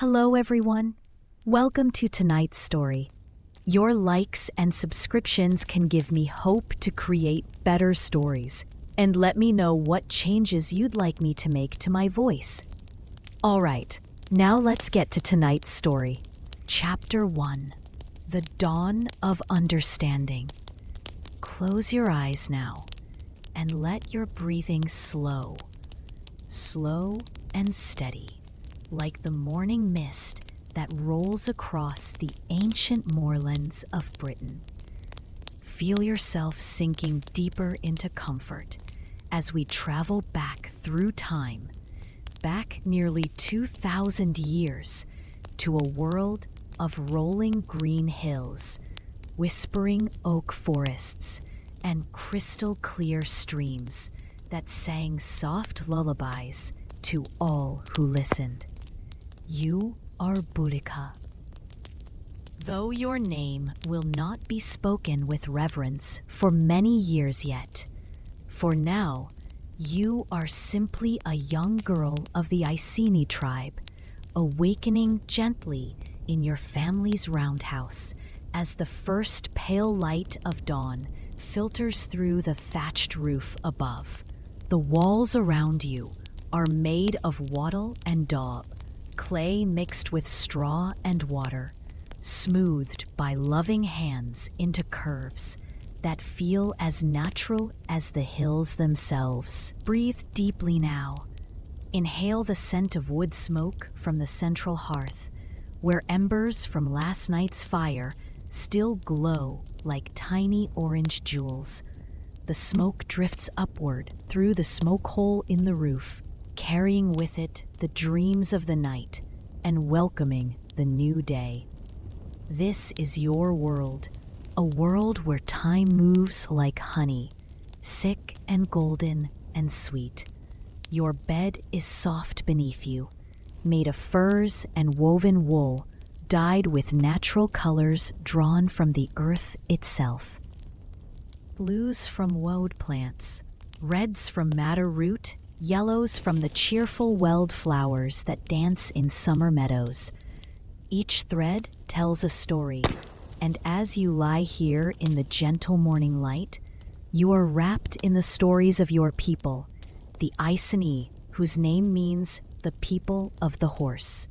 Hello, everyone. Welcome to tonight's story. Your likes and subscriptions can give me hope to create better stories and let me know what changes you'd like me to make to my voice. All right, now let's get to tonight's story. Chapter 1, The Dawn of Understanding. Close your eyes now and let your breathing slow and steady, like the morning mist that rolls across the ancient moorlands of Britain. Feel yourself sinking deeper into comfort as we travel back through time, back nearly 2,000 years to a world of rolling green hills, whispering oak forests, and crystal clear streams that sang soft lullabies to all who listened. You are Boudica. Though your name will not be spoken with reverence for many years yet, for now you are simply a young girl of the Iceni tribe, awakening gently in your family's roundhouse as the first pale light of dawn filters through the thatched roof above. The walls around you are made of wattle and daub, clay mixed with straw and water, smoothed by loving hands into curves that feel as natural as the hills themselves. Breathe deeply now. Inhale the scent of wood smoke from the central hearth, where embers from last night's fire still glow like tiny orange jewels. The smoke drifts upward through the smoke hole in the roof, carrying with it the dreams of the night and welcoming the new day. This is your world, a world where time moves like honey, thick and golden and sweet. Your bed is soft beneath you, made of furs and woven wool, dyed with natural colors drawn from the earth itself. Blues from woad plants, reds from madder root, yellows from the cheerful weld flowers that dance in summer meadows. Each thread tells a story, and as you lie here in the gentle morning light, you are wrapped in the stories of your people, the Iceni, whose name means the people of the horse.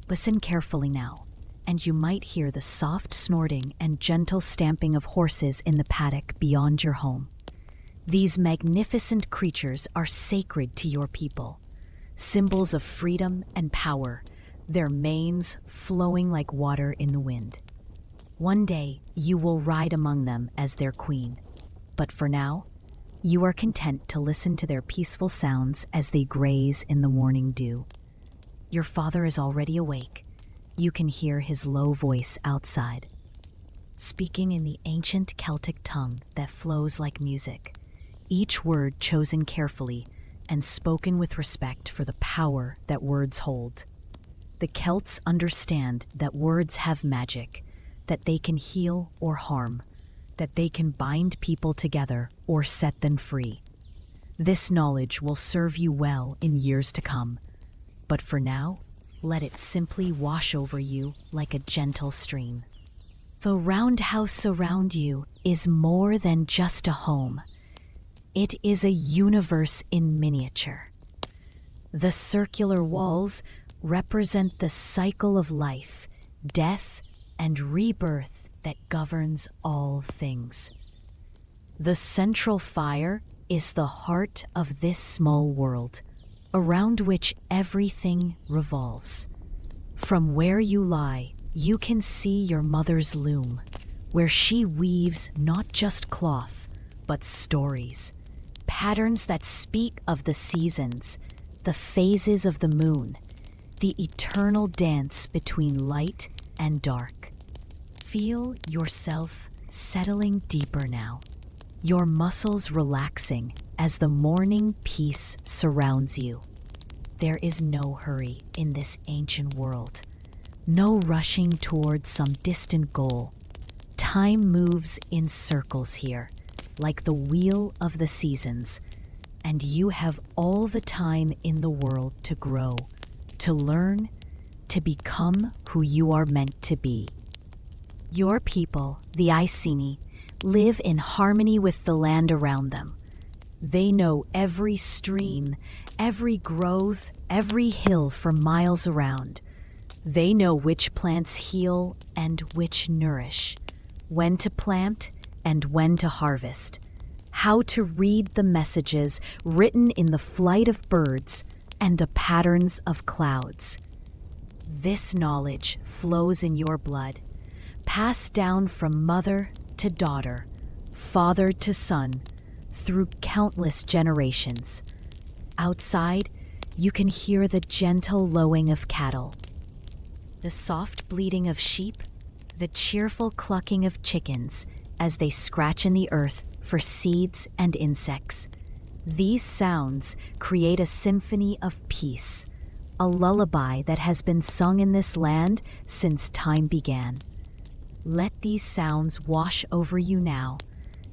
Listen carefully now, and you might hear the soft snorting and gentle stamping of horses in the paddock beyond your home. These magnificent creatures are sacred to your people, symbols of freedom and power, their manes flowing like water in the wind. One day, you will ride among them as their queen, but for now, you are content to listen to their peaceful sounds as they graze in the morning dew. Your father is already awake. You can hear his low voice outside, speaking in the ancient Celtic tongue that flows like music, each word chosen carefully and spoken with respect for the power that words hold. The Celts understand that words have magic, that they can heal or harm, that they can bind people together or set them free. This knowledge will serve you well in years to come, but for now, let it simply wash over you like a gentle stream. The roundhouse around you is more than just a home. It is a universe in miniature. The circular walls represent the cycle of life, death, and rebirth that governs all things. The central fire is the heart of this small world, around which everything revolves. From where you lie, you can see your mother's loom, where she weaves not just cloth, but stories, patterns that speak of the seasons, the phases of the moon, the eternal dance between light and dark. Feel yourself settling deeper now, your muscles relaxing as the morning peace surrounds you. There is no hurry in this ancient world, no rushing towards some distant goal. Time moves in circles here, like the wheel of the seasons, and you have all the time in the world to grow, to learn, to become who you are meant to be. Your people, the Iceni, live in harmony with the land around them. They know every stream, every grove, every hill for miles around. They know which plants heal and which nourish, when to plant and when to harvest, how to read the messages written in the flight of birds and the patterns of clouds. This knowledge flows in your blood, passed down from mother to daughter, father to son, through countless generations. Outside, you can hear the gentle lowing of cattle, the soft bleating of sheep, the cheerful clucking of chickens as they scratch in the earth for seeds and insects. These sounds create a symphony of peace, a lullaby that has been sung in this land since time began. Let these sounds wash over you now,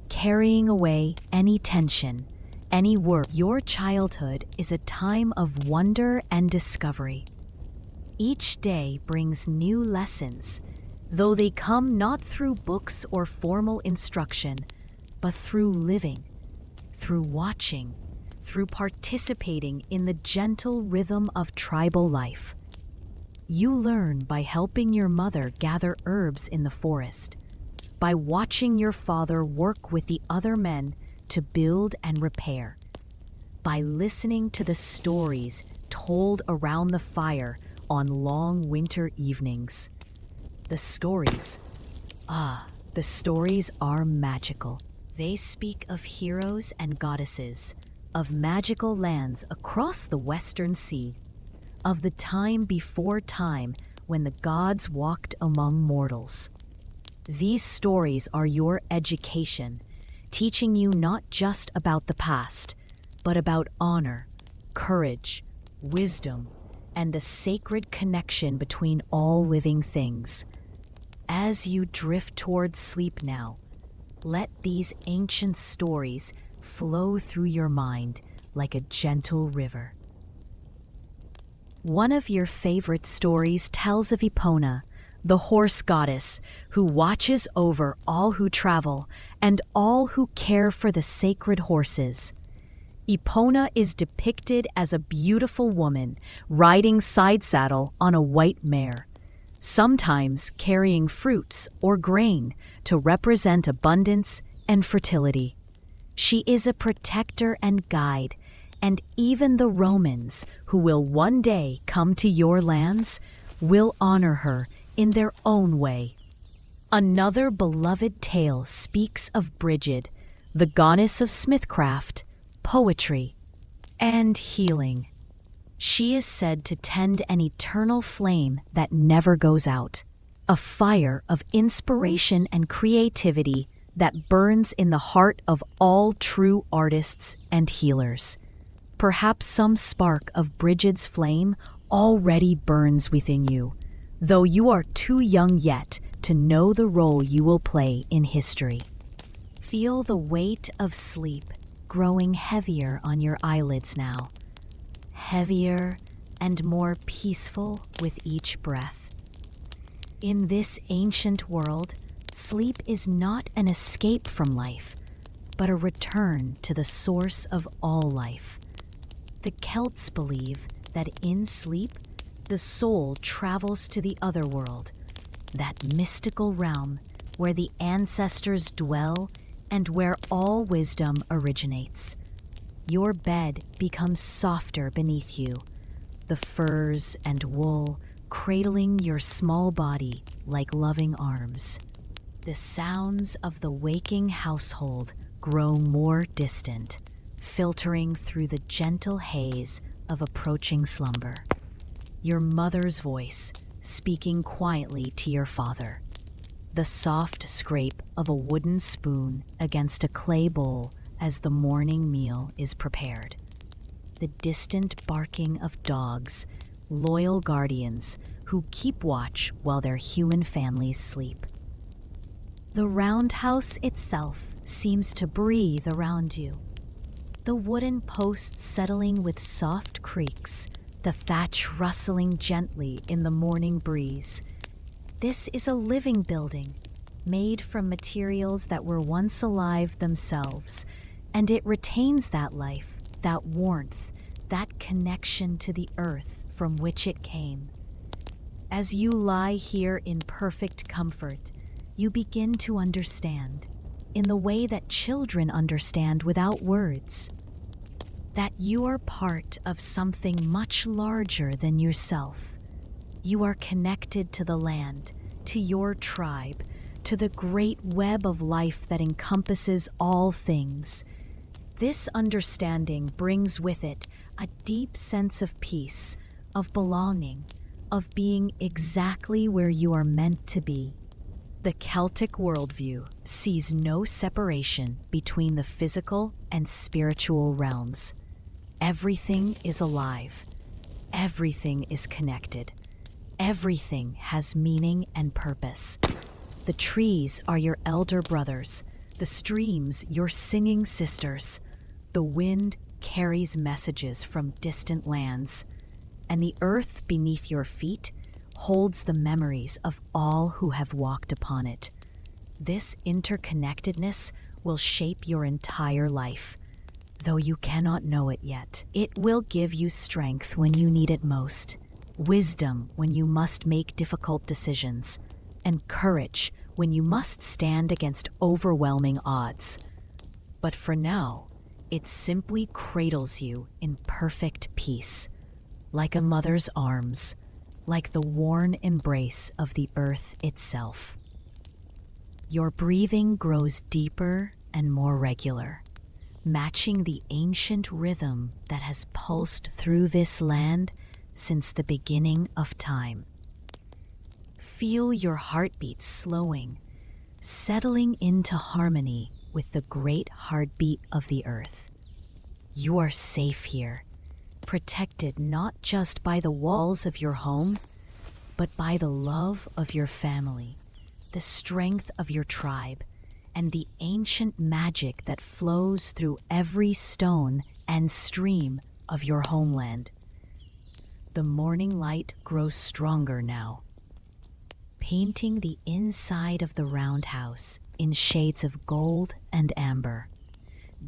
carrying away any tension, any worry. Your childhood is a time of wonder and discovery. Each day brings new lessons, though they come not through books or formal instruction, but through living, through watching, through participating in the gentle rhythm of tribal life. You learn by helping your mother gather herbs in the forest, by watching your father work with the other men to build and repair, by listening to the stories told around the fire on long winter evenings. The stories are magical. They speak of heroes and goddesses, of magical lands across the Western Sea, of the time before time when the gods walked among mortals. These stories are your education, teaching you not just about the past, but about honor, courage, wisdom, and the sacred connection between all living things. As you drift towards sleep now, let these ancient stories flow through your mind like a gentle river. One of your favorite stories tells of Epona, the horse goddess who watches over all who travel and all who care for the sacred horses. Epona is depicted as a beautiful woman riding side saddle on a white mare, sometimes carrying fruits or grain to represent abundance and fertility. She is a protector and guide, and even the Romans, who will one day come to your lands, will honor her in their own way. Another beloved tale speaks of Brigid, the goddess of smithcraft, poetry, and healing. She is said to tend an eternal flame that never goes out, a fire of inspiration and creativity that burns in the heart of all true artists and healers. Perhaps some spark of Brigid's flame already burns within you, though you are too young yet to know the role you will play in history. Feel the weight of sleep growing heavier on your eyelids now, heavier and more peaceful with each breath. In this ancient world, sleep is not an escape from life, but a return to the source of all life. The Celts believe that in sleep, the soul travels to the other world, that mystical realm where the ancestors dwell and where all wisdom originates. Your bed becomes softer beneath you, the furs and wool cradling your small body like loving arms. The sounds of the waking household grow more distant, filtering through the gentle haze of approaching slumber. Your mother's voice speaking quietly to your father. The soft scrape of a wooden spoon against a clay bowl as the morning meal is prepared. The distant barking of dogs, loyal guardians who keep watch while their human families sleep. The roundhouse itself seems to breathe around you, the wooden posts settling with soft creaks, the thatch rustling gently in the morning breeze. This is a living building, made from materials that were once alive themselves, and it retains that life, that warmth, that connection to the earth from which it came. As you lie here in perfect comfort, you begin to understand, in the way that children understand without words, that you are part of something much larger than yourself. You are connected to the land, to your tribe, to the great web of life that encompasses all things. This understanding brings with it a deep sense of peace, of belonging, of being exactly where you are meant to be. The Celtic worldview sees no separation between the physical and spiritual realms. Everything is alive. Everything is connected. Everything has meaning and purpose. The trees are your elder brothers, the streams your singing sisters. The wind carries messages from distant lands, and the earth beneath your feet holds the memories of all who have walked upon it. This interconnectedness will shape your entire life, though you cannot know it yet. It will give you strength when you need it most, wisdom when you must make difficult decisions, and courage when you must stand against overwhelming odds. But for now, it simply cradles you in perfect peace, like a mother's arms, like the worn embrace of the earth itself. Your breathing grows deeper and more regular, matching the ancient rhythm that has pulsed through this land since the beginning of time. Feel your heartbeat slowing, settling into harmony with the great heartbeat of the earth. You are safe here, protected not just by the walls of your home, but by the love of your family, the strength of your tribe, and the ancient magic that flows through every stone and stream of your homeland. The morning light grows stronger now, painting the inside of the roundhouse in shades of gold and amber.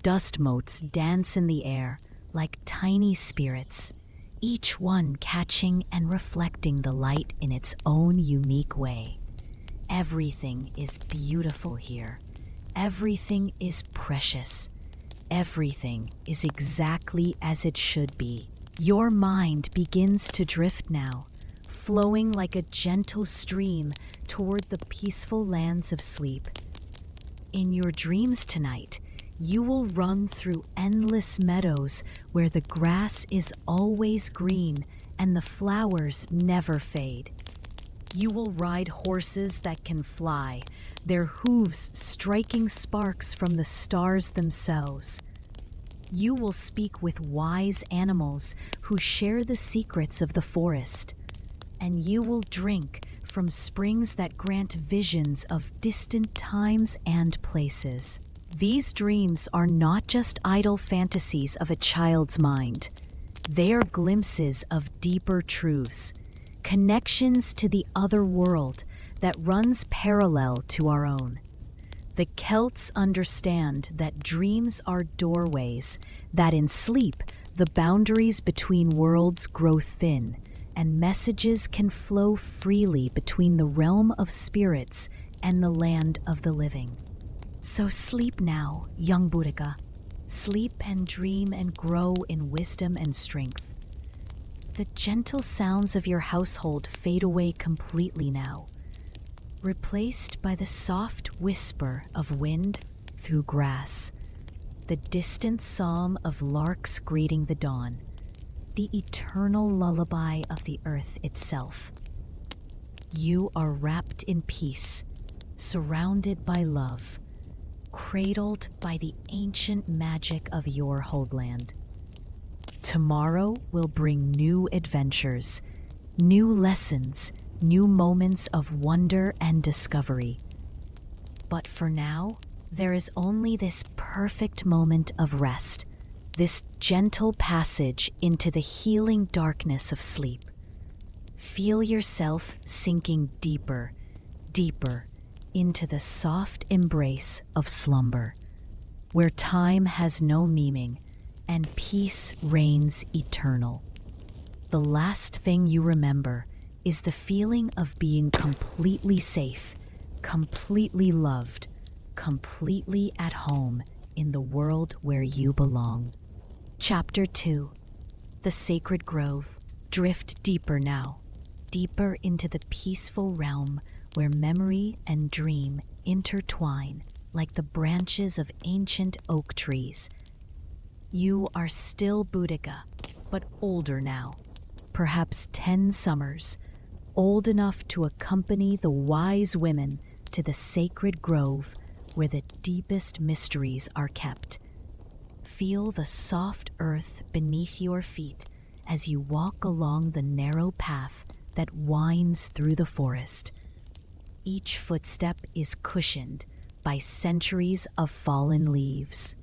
Dust motes dance in the air like tiny spirits, each one catching and reflecting the light in its own unique way. Everything is beautiful here. Everything is precious. Everything is exactly as it should be. Your mind begins to drift now, flowing like a gentle stream toward the peaceful lands of sleep. In your dreams tonight, you will run through endless meadows where the grass is always green and the flowers never fade. You will ride horses that can fly, their hooves striking sparks from the stars themselves. You will speak with wise animals who share the secrets of the forest, and you will drink from springs that grant visions of distant times and places. These dreams are not just idle fantasies of a child's mind. They are glimpses of deeper truths, connections to the other world that runs parallel to our own. The Celts understand that dreams are doorways, that in sleep the boundaries between worlds grow thin, and messages can flow freely between the realm of spirits and the land of the living. So sleep now, young Boudica. Sleep and dream and grow in wisdom and strength. The gentle sounds of your household fade away completely now, replaced by the soft whisper of wind through grass, the distant psalm of larks greeting the dawn, the eternal lullaby of the earth itself. You are wrapped in peace, surrounded by love, cradled by the ancient magic of your homeland. Tomorrow will bring new adventures, new lessons, new moments of wonder and discovery. But for now, there is only this perfect moment of rest, this gentle passage into the healing darkness of sleep. Feel yourself sinking deeper, deeper into the soft embrace of slumber, where time has no meaning and peace reigns eternal. The last thing you remember is the feeling of being completely safe, completely loved, completely at home in the world where you belong. Chapter 2. The Sacred Grove. Drift deeper now, deeper into the peaceful realm where memory and dream intertwine like the branches of ancient oak trees. You are still Boudica, but older now, perhaps 10 summers, old enough to accompany the wise women to the sacred grove where the deepest mysteries are kept. Feel the soft earth beneath your feet as you walk along the narrow path that winds through the forest. Each footstep is cushioned by centuries of fallen leaves,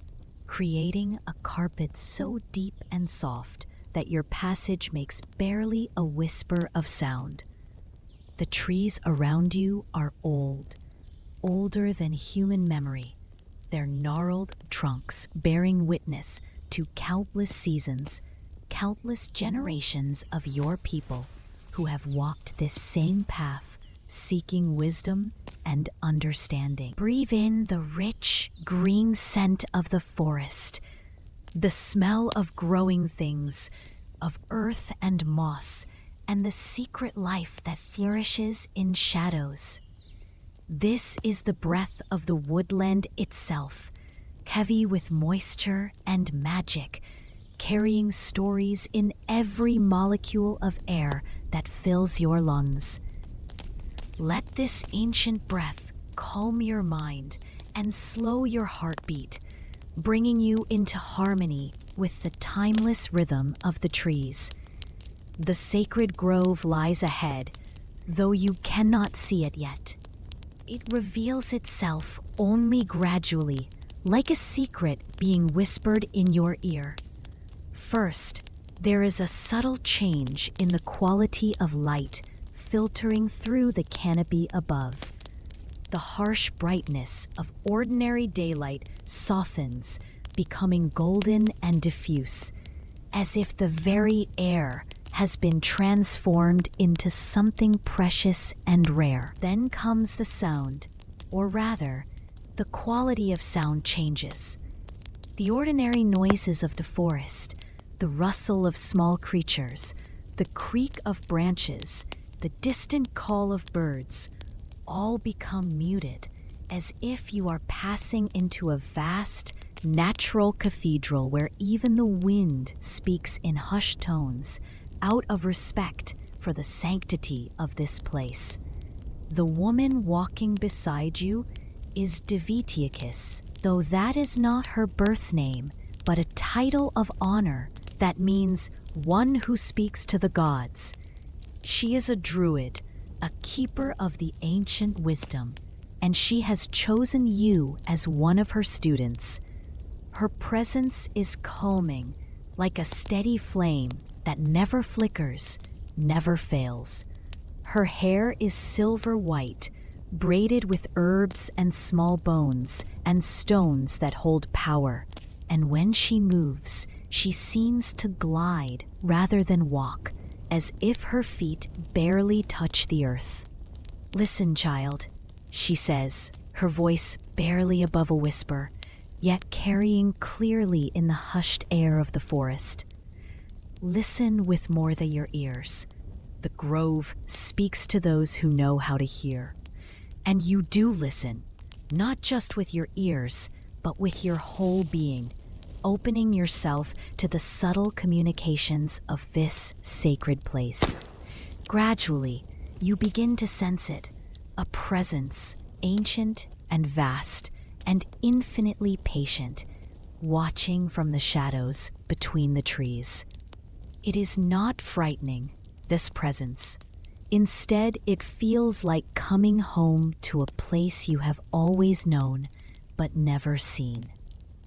creating a carpet so deep and soft that your passage makes barely a whisper of sound. The trees around you are old, older than human memory, their gnarled trunks bearing witness to countless seasons, countless generations of your people who have walked this same path, seeking wisdom and understanding. Breathe in the rich, green scent of the forest, the smell of growing things, of earth and moss, and the secret life that flourishes in shadows. This is the breath of the woodland itself, heavy with moisture and magic, carrying stories in every molecule of air that fills your lungs. Let this ancient breath calm your mind and slow your heartbeat, bringing you into harmony with the timeless rhythm of the trees. The sacred grove lies ahead, though you cannot see it yet. It reveals itself only gradually, like a secret being whispered in your ear. First, there is a subtle change in the quality of light filtering through the canopy above. The harsh brightness of ordinary daylight softens, becoming golden and diffuse, as if the very air has been transformed into something precious and rare. Then comes the sound, or rather, the quality of sound changes. The ordinary noises of the forest, the rustle of small creatures, the creak of branches, the distant call of birds, all become muted, as if you are passing into a vast, natural cathedral where even the wind speaks in hushed tones, out of respect for the sanctity of this place. The woman walking beside you is Divitiacus, though that is not her birth name, but a title of honor that means one who speaks to the gods. She is a druid, a keeper of the ancient wisdom, and she has chosen you as one of her students. Her presence is calming, like a steady flame that never flickers, never fails. Her hair is silver white, braided with herbs and small bones and stones that hold power, and when she moves, she seems to glide rather than walk, as if her feet barely touch the earth. "Listen, child," she says, her voice barely above a whisper, yet carrying clearly in the hushed air of the forest. Listen with more than your ears. The grove speaks to those who know how to hear. And you do listen, not just with your ears, but with your whole being, opening yourself to the subtle communications of this sacred place. Gradually, you begin to sense it, a presence, ancient and vast, and infinitely patient, watching from the shadows between the trees. It is not frightening, this presence. Instead, it feels like coming home to a place you have always known, but never seen.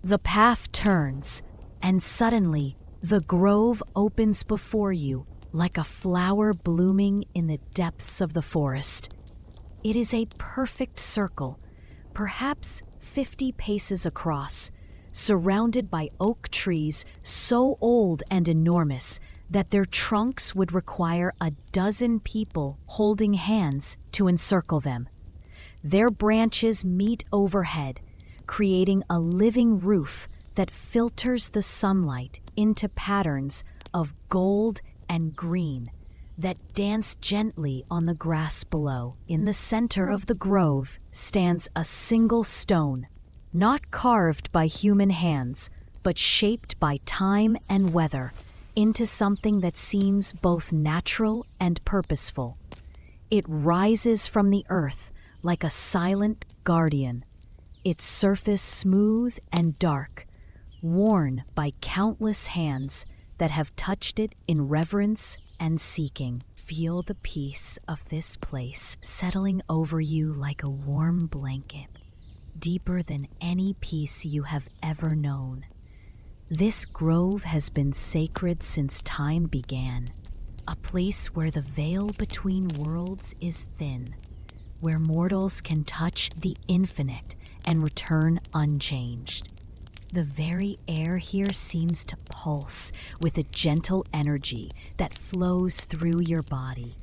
The path turns, And suddenly, the grove opens before you like a flower blooming in the depths of the forest. It is a perfect circle, perhaps 50 paces across, surrounded by oak trees so old and enormous that their trunks would require a dozen people holding hands to encircle them. Their branches meet overhead, creating a living roof that filters the sunlight into patterns of gold and green that dance gently on the grass below. In the center of the grove stands a single stone, not carved by human hands, but shaped by time and weather into something that seems both natural and purposeful. It rises from the earth like a silent guardian, its surface smooth and dark, worn by countless hands that have touched it in reverence and seeking. Feel the peace of this place settling over you like a warm blanket, deeper than any peace you have ever known. This grove has been sacred since time began, a place where the veil between worlds is thin, where mortals can touch the infinite and return unchanged. The very air here seems to pulse with a gentle energy that flows through your body,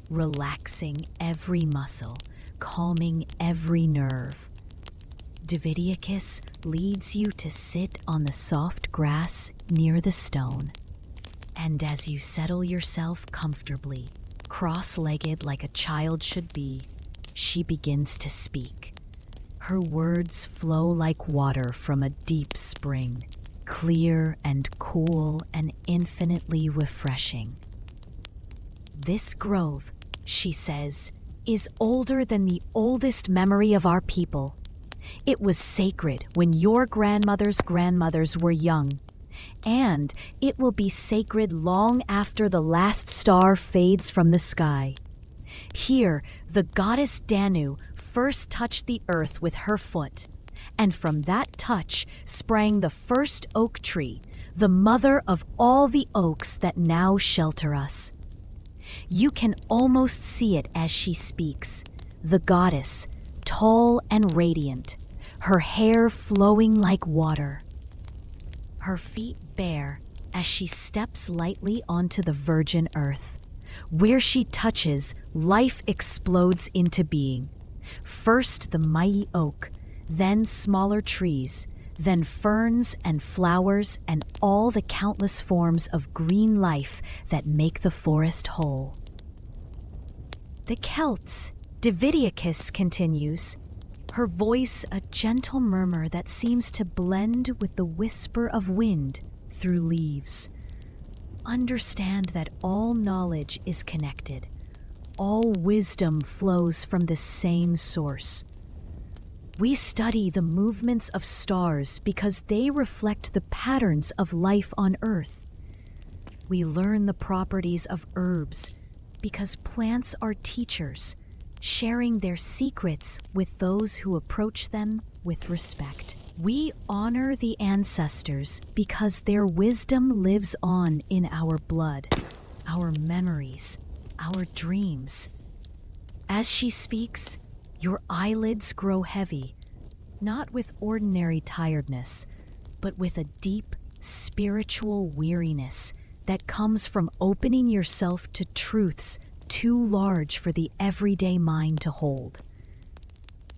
relaxing every muscle, calming every nerve. Davidiacus leads you to sit on the soft grass near the stone. And as you settle yourself comfortably, cross-legged like a child should be, she begins to speak. Her words flow like water from a deep spring, clear and cool and infinitely refreshing. This grove, she says, is older than the oldest memory of our people. It was sacred when your grandmother's grandmothers were young, and it will be sacred long after the last star fades from the sky. Here, the goddess Danu first touched the earth with her foot, and from that touch sprang the first oak tree, the mother of all the oaks that now shelter us. You can almost see it as she speaks, the goddess, tall and radiant, her hair flowing like water. Her feet bare as she steps lightly onto the virgin earth. Where she touches, life explodes into being. First the mighty oak, then smaller trees, then ferns and flowers and all the countless forms of green life that make the forest whole. The Celts, Davidiacus continues, her voice a gentle murmur that seems to blend with the whisper of wind through leaves. Understand that all knowledge is connected. All wisdom flows from the same source. We study the movements of stars because they reflect the patterns of life on Earth. We learn the properties of herbs because plants are teachers, sharing their secrets with those who approach them with respect. We honor the ancestors because their wisdom lives on in our blood, our memories, our dreams. As she speaks, your eyelids grow heavy, not with ordinary tiredness, but with a deep spiritual weariness that comes from opening yourself to truths too large for the everyday mind to hold.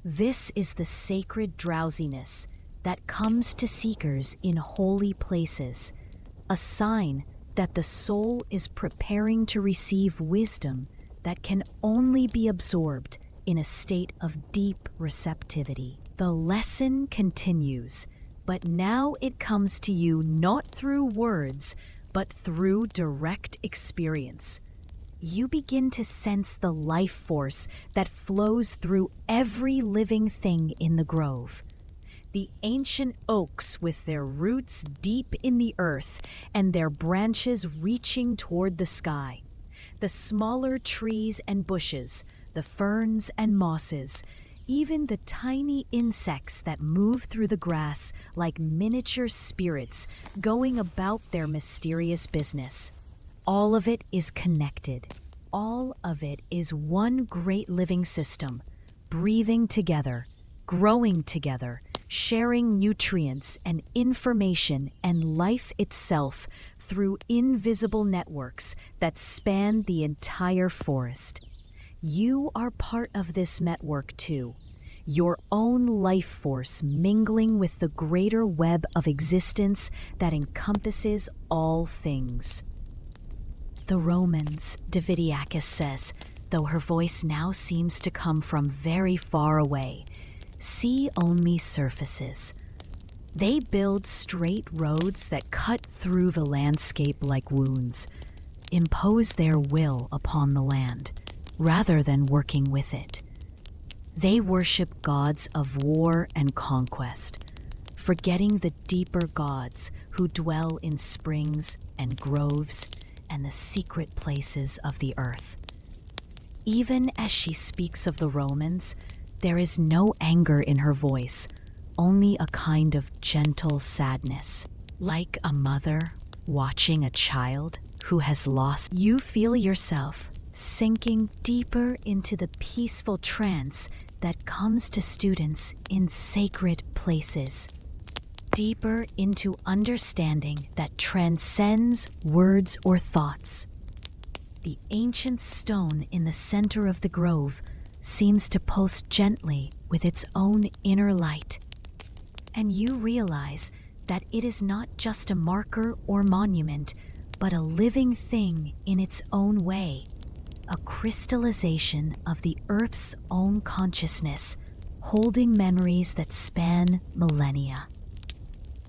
This is the sacred drowsiness that comes to seekers in holy places, a sign that the soul is preparing to receive wisdom that can only be absorbed in a state of deep receptivity. The lesson continues, but now it comes to you not through words, but through direct experience. You begin to sense the life force that flows through every living thing in the grove. The ancient oaks with their roots deep in the earth and their branches reaching toward the sky. The smaller trees and bushes, the ferns and mosses, Even the tiny insects that move through the grass like miniature spirits going about their mysterious business. All of it is connected. All of it is one great living system, breathing together, growing together, sharing nutrients and information and life itself through invisible networks that span the entire forest. You are part of this network too, your own life force mingling with the greater web of existence that encompasses all things. The Romans, Davidiakis says, though her voice now seems to come from very far away, see only surfaces. They build straight roads that cut through the landscape like wounds, impose their will upon the land, rather than working with it. They worship gods of war and conquest, forgetting the deeper gods who dwell in springs and groves and the secret places of the earth. Even as she speaks of the Romans, there is no anger in her voice, only a kind of gentle sadness, like a mother watching a child who has lost. You feel yourself sinking deeper into the peaceful trance that comes to students in sacred places, deeper into understanding that transcends words or thoughts. The ancient stone in the center of the grove seems to pulse gently with its own inner light, and you realize that it is not just a marker or monument, but a living thing in its own way, a crystallization of the Earth's own consciousness, holding memories that span millennia.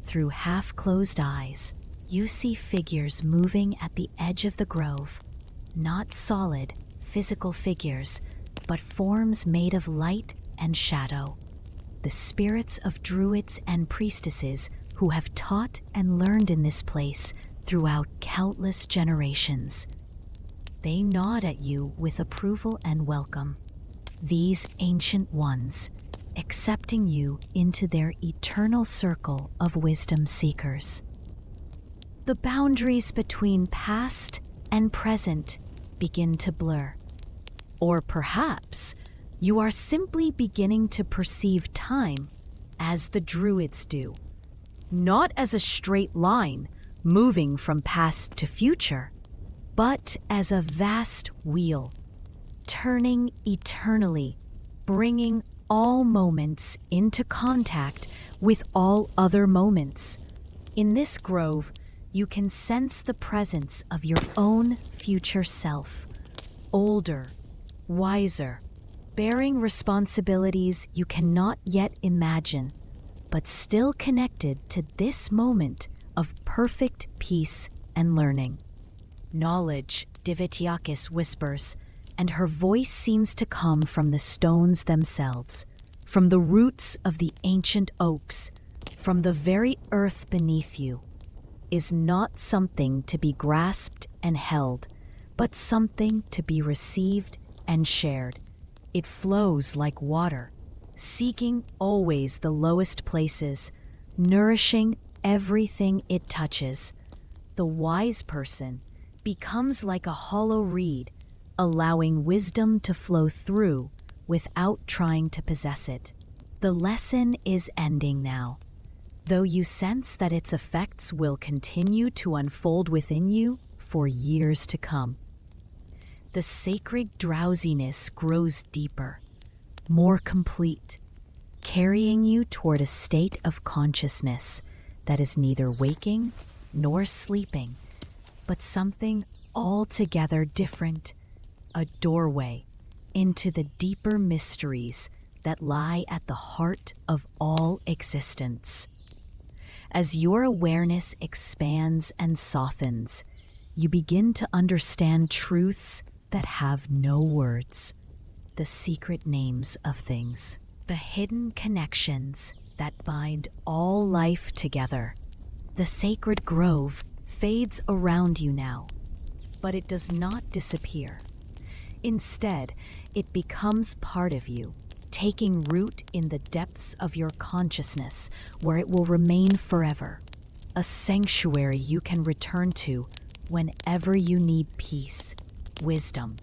Through half-closed eyes, you see figures moving at the edge of the grove, not solid, physical figures, but forms made of light and shadow, the spirits of druids and priestesses who have taught and learned in this place throughout countless generations. They nod at you with approval and welcome. These ancient ones, accepting you into their eternal circle of wisdom seekers. The boundaries between past and present begin to blur. Or perhaps you are simply beginning to perceive time as the druids do, not as a straight line moving from past to future, but as a vast wheel, turning eternally, bringing all moments into contact with all other moments. In this grove, you can sense the presence of your own future self, older, wiser, bearing responsibilities you cannot yet imagine, but still connected to this moment of perfect peace and learning. Knowledge, Divitiakis whispers, and her voice seems to come from the stones themselves, from the roots of the ancient oaks, from the very earth beneath you, is not something to be grasped and held, but something to be received and shared. It flows like water, seeking always the lowest places, nourishing everything it touches. The wise person becomes like a hollow reed, allowing wisdom to flow through without trying to possess it. The lesson is ending now, though you sense that its effects will continue to unfold within you for years to come. The sacred drowsiness grows deeper, more complete, carrying you toward a state of consciousness that is neither waking nor sleeping, but something altogether different, a doorway into the deeper mysteries that lie at the heart of all existence. As your awareness expands and softens, you begin to understand truths that have no words, the secret names of things, the hidden connections that bind all life together. The sacred grove fades around you now, but it does not disappear. Instead, it becomes part of you, taking root in the depths of your consciousness where it will remain forever. A sanctuary you can return to whenever you need peace, wisdom,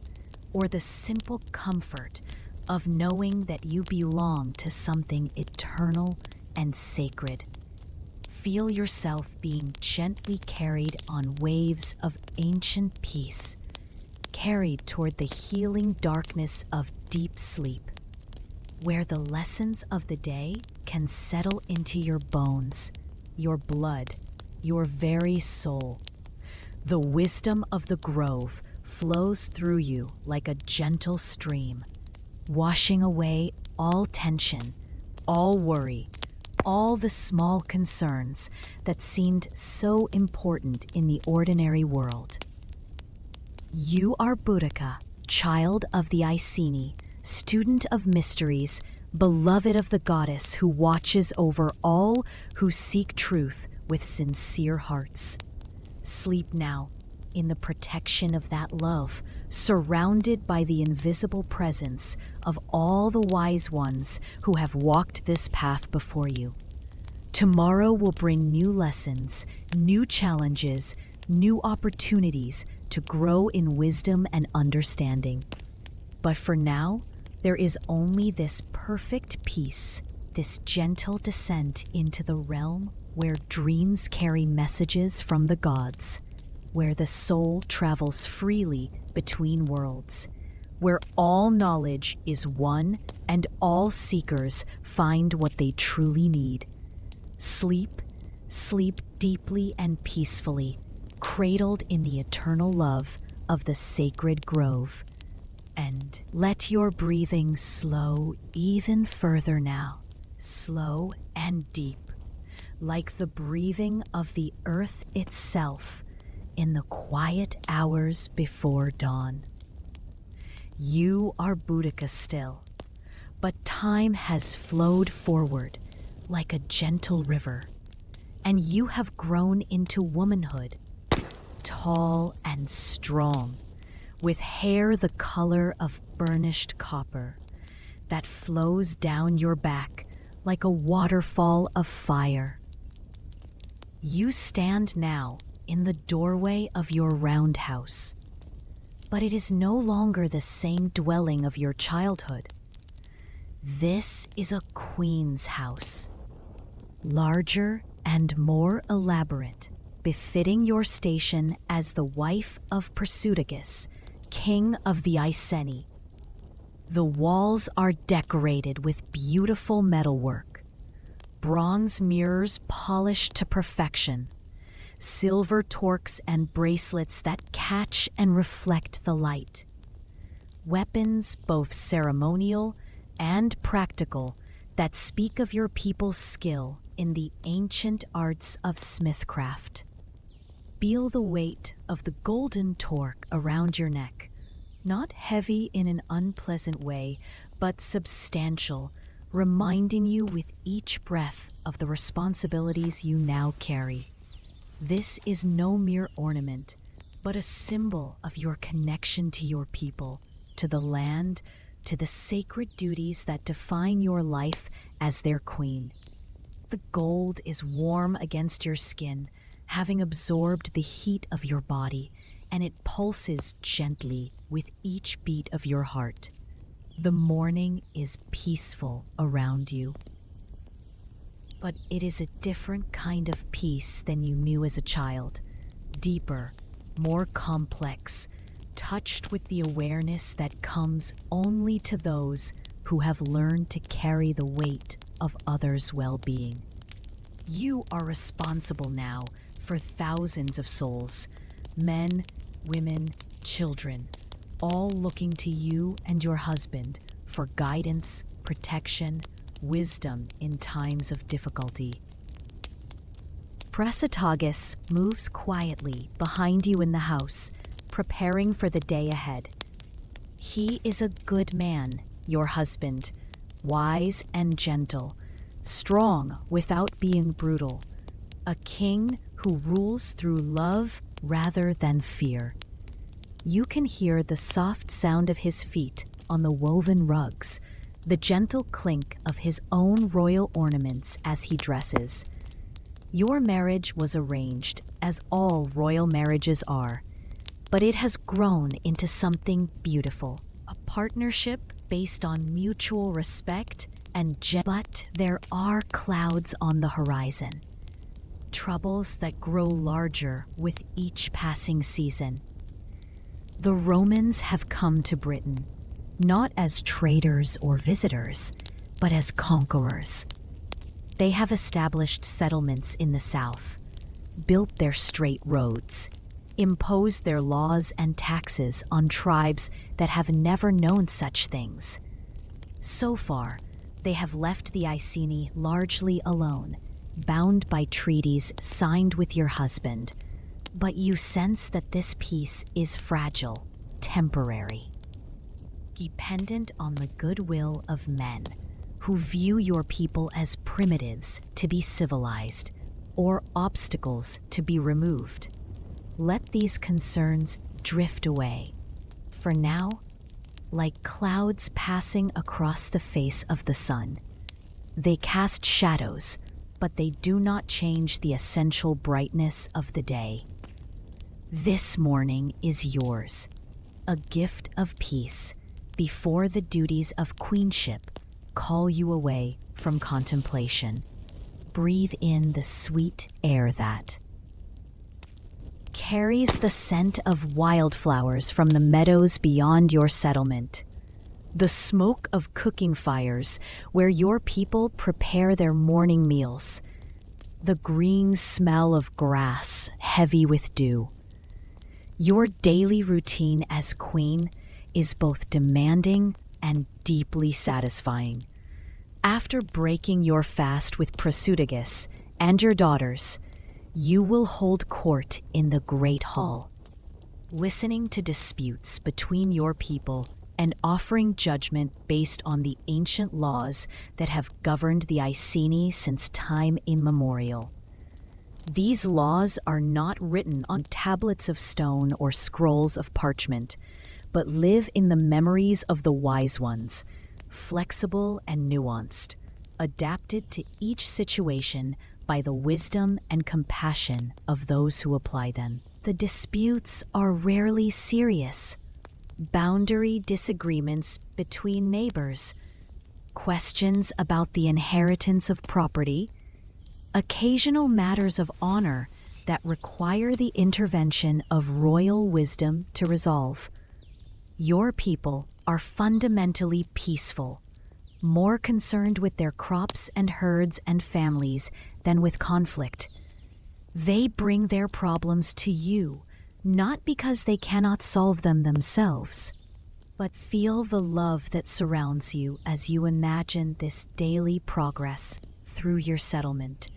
or the simple comfort of knowing that you belong to something eternal and sacred. Feel yourself being gently carried on waves of ancient peace, carried toward the healing darkness of deep sleep, where the lessons of the day can settle into your bones, your blood, your very soul. The wisdom of the grove flows through you like a gentle stream, washing away all tension, all worry, all the small concerns that seemed so important in the ordinary world. You are Boudica, child of the Iceni, student of mysteries, beloved of the goddess who watches over all who seek truth with sincere hearts. Sleep now in the protection of that love, surrounded by the invisible presence of all the wise ones who have walked this path before you. Tomorrow will bring new lessons, new challenges, new opportunities to grow in wisdom and understanding. But for now, there is only this perfect peace, this gentle descent into the realm where dreams carry messages from the gods, where the soul travels freely between worlds, where all knowledge is one and all seekers find what they truly need. Sleep, sleep deeply and peacefully, cradled in the eternal love of the sacred grove. And let your breathing slow even further now, slow and deep, like the breathing of the earth itself in the quiet hours before dawn. You are Boudica still, but time has flowed forward like a gentle river, and you have grown into womanhood, tall and strong, with hair the color of burnished copper that flows down your back like a waterfall of fire. You stand now in the doorway of your roundhouse, but it is no longer the same dwelling of your childhood. This is a queen's house, larger and more elaborate, befitting your station as the wife of Boudica, king of the Iceni. The walls are decorated with beautiful metalwork, bronze mirrors polished to perfection, silver torques and bracelets that catch and reflect the light, weapons both ceremonial and practical that speak of your people's skill in the ancient arts of smithcraft. Feel the weight of the golden torque around your neck, not heavy in an unpleasant way, but substantial, reminding you with each breath of the responsibilities you now carry. This is no mere ornament, but a symbol of your connection to your people, to the land, to the sacred duties that define your life as their queen. The gold is warm against your skin, having absorbed the heat of your body, and it pulses gently with each beat of your heart. The morning is peaceful around you. But it is a different kind of peace than you knew as a child, deeper, more complex, touched with the awareness that comes only to those who have learned to carry the weight of others' well-being. You are responsible now for thousands of souls, men, women, children, all looking to you and your husband for guidance, protection, wisdom in times of difficulty. Boudica moves quietly behind you in the house, preparing for the day ahead. He is a good man, your husband, wise and gentle, strong without being brutal, a king who rules through love rather than fear. You can hear the soft sound of his feet on the woven rugs, the gentle clink of his own royal ornaments as he dresses. Your marriage was arranged, as all royal marriages are, but it has grown into something beautiful, a partnership based on mutual respect but there are clouds on the horizon, troubles that grow larger with each passing season. The Romans have come to Britain, not as traders or visitors, but as conquerors. They have established settlements in the south, built their straight roads, imposed their laws and taxes on tribes that have never known such things. So far, they have left the Iceni largely alone, bound by treaties signed with your husband. But you sense that this peace is fragile, temporary, dependent on the goodwill of men who view your people as primitives to be civilized or obstacles to be removed. Let these concerns drift away. For now, like clouds passing across the face of the sun, they cast shadows, but they do not change the essential brightness of the day. This morning is yours, a gift of peace before the duties of queenship call you away from contemplation. Breathe in the sweet air that carries the scent of wildflowers from the meadows beyond your settlement, the smoke of cooking fires where your people prepare their morning meals, the green smell of grass heavy with dew. Your daily routine as queen is both demanding and deeply satisfying. After breaking your fast with Prasutagus and your daughters, you will hold court in the Great Hall, listening to disputes between your people and offering judgment based on the ancient laws that have governed the Iceni since time immemorial. These laws are not written on tablets of stone or scrolls of parchment, but live in the memories of the wise ones, flexible and nuanced, adapted to each situation by the wisdom and compassion of those who apply them. The disputes are rarely serious. Boundary disagreements between neighbors, questions about the inheritance of property, occasional matters of honor that require the intervention of royal wisdom to resolve. Your people are fundamentally peaceful, more concerned with their crops and herds and families than with conflict. They bring their problems to you, not because they cannot solve them themselves, but feel the love that surrounds you as you imagine this daily progress through your settlement.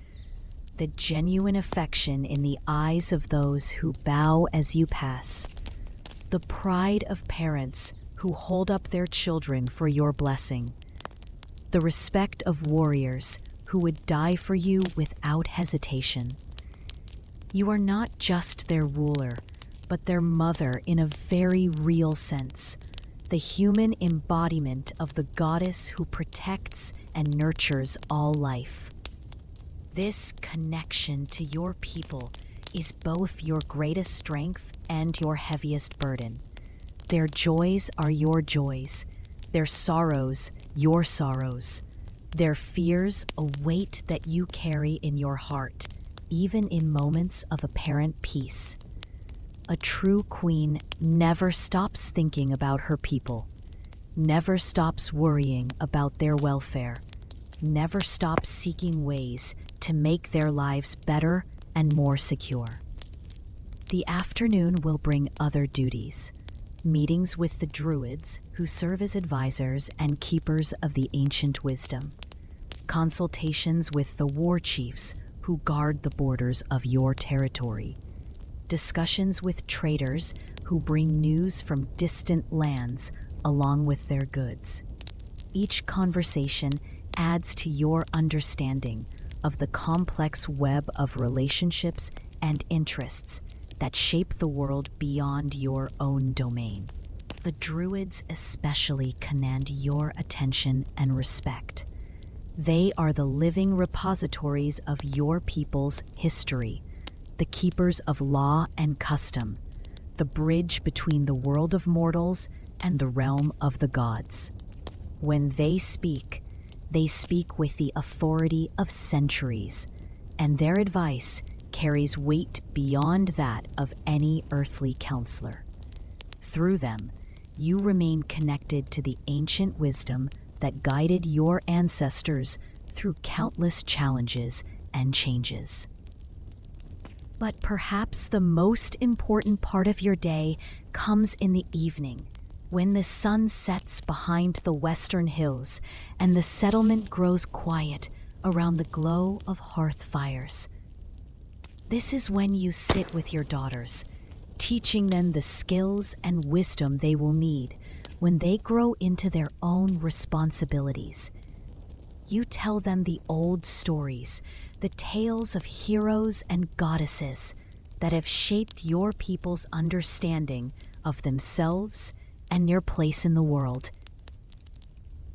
The genuine affection in the eyes of those who bow as you pass. The pride of parents who hold up their children for your blessing. The respect of warriors who would die for you without hesitation. You are not just their ruler, but their mother in a very real sense, the human embodiment of the goddess who protects and nurtures all life. This connection to your people is both your greatest strength and your heaviest burden. Their joys are your joys, their sorrows your sorrows, their fears a weight that you carry in your heart, even in moments of apparent peace. A true queen never stops thinking about her people, never stops worrying about their welfare, never stops seeking ways to make their lives better and more secure. The afternoon will bring other duties. Meetings with the druids, who serve as advisors and keepers of the ancient wisdom. Consultations with the war chiefs, who guard the borders of your territory. Discussions with traders, who bring news from distant lands along with their goods. Each conversation adds to your understanding of the complex web of relationships and interests that shape the world beyond your own domain. The druids especially command your attention and respect. They are the living repositories of your people's history, the keepers of law and custom, the bridge between the world of mortals and the realm of the gods. When they speak with the authority of centuries, and their advice carries weight beyond that of any earthly counselor. Through them, you remain connected to the ancient wisdom that guided your ancestors through countless challenges and changes. But perhaps the most important part of your day comes in the evening, when the sun sets behind the western hills and the settlement grows quiet around the glow of hearth fires. This is when you sit with your daughters, teaching them the skills and wisdom they will need when they grow into their own responsibilities. You tell them the old stories, the tales of heroes and goddesses that have shaped your people's understanding of themselves and their place in the world.